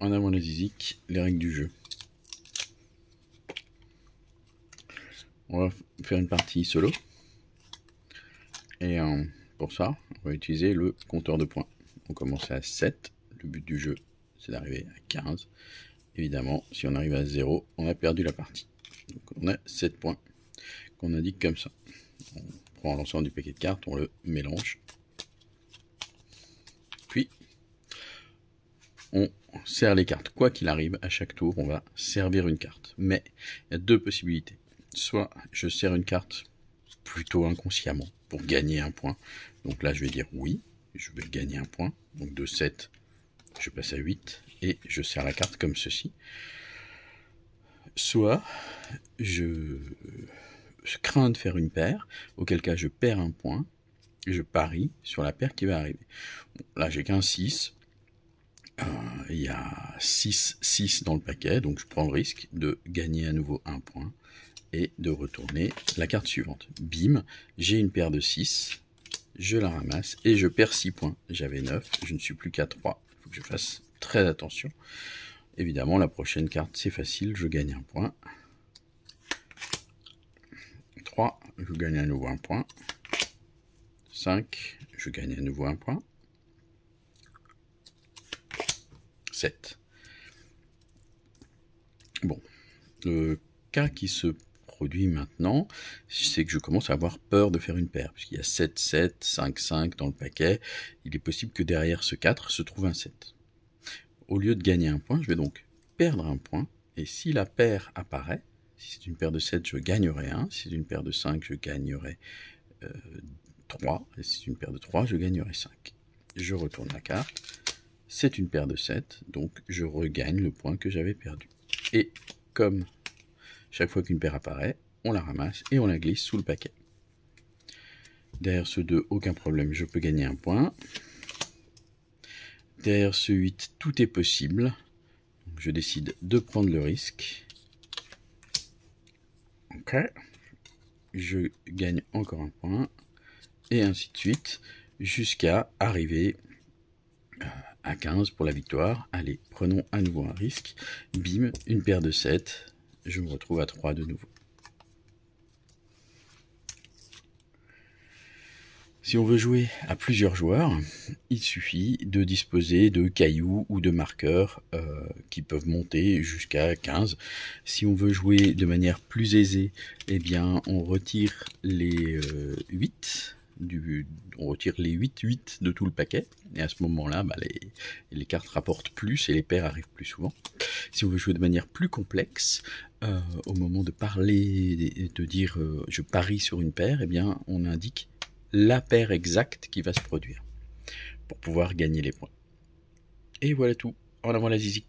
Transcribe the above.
en avant la zizik, les règles du jeu. On va faire une partie solo. Et pour ça, on va utiliser le compteur de points. On commence à 7. Le but du jeu, c'est d'arriver à 15. Évidemment, si on arrive à 0, on a perdu la partie. Donc on a 7 points qu'on indique comme ça. On prend l'ensemble du paquet de cartes, on le mélange. Puis, on serre les cartes. Quoi qu'il arrive, à chaque tour, on va servir une carte. Mais il y a deux possibilités. Soit je serre une carte plutôt inconsciemment pour gagner un point. Donc là, je vais dire oui, je vais gagner un point. Donc de 7, je passe à 8 et je serre la carte comme ceci. Soit je crains de faire une paire, auquel cas je perds un point et je parie sur la paire qui va arriver. Bon, là, j'ai qu'un 6. Il y a 6 dans le paquet, donc je prends le risque de gagner à nouveau un point et de retourner la carte suivante. Bim, j'ai une paire de 6, je la ramasse et je perds 6 points. J'avais 9, je ne suis plus qu'à 3. Il faut que je fasse très attention. Évidemment, la prochaine carte, c'est facile, je gagne un point. 3, je gagne à nouveau un point. 5, je gagne à nouveau un point. 7. Bon, le cas qui se produit maintenant, c'est que je commence à avoir peur de faire une paire, puisqu'il y a 7, 7, 5, 5 dans le paquet. Il est possible que derrière ce 4 se trouve un 7. Au lieu de gagner un point, je vais donc perdre un point, et si la paire apparaît, si c'est une paire de 7, je gagnerai 1, si c'est une paire de 5, je gagnerai 3, et si c'est une paire de 3, je gagnerai 5. Je retourne la carte, c'est une paire de 7, donc je regagne le point que j'avais perdu. Et comme chaque fois qu'une paire apparaît, on la ramasse et on la glisse sous le paquet. Derrière ce 2, aucun problème, je peux gagner un point. Derrière ce 8, tout est possible. Donc je décide de prendre le risque. Ok. Je gagne encore un point. Et ainsi de suite, jusqu'à arriver à 15 pour la victoire. Allez, prenons à nouveau un risque. Bim, une paire de 7. Je me retrouve à 3 de nouveau. Si on veut jouer à plusieurs joueurs, il suffit de disposer de cailloux ou de marqueurs qui peuvent monter jusqu'à 15. Si on veut jouer de manière plus aisée, eh bien, on retire les 8. On retire les 8 de tout le paquet, et à ce moment-là, les cartes rapportent plus et les paires arrivent plus souvent. Si on veut jouer de manière plus complexe, au moment de parler, de dire je parie sur une paire, eh bien, on indique la paire exacte qui va se produire pour pouvoir gagner les points. Et voilà tout. En avant la zizik.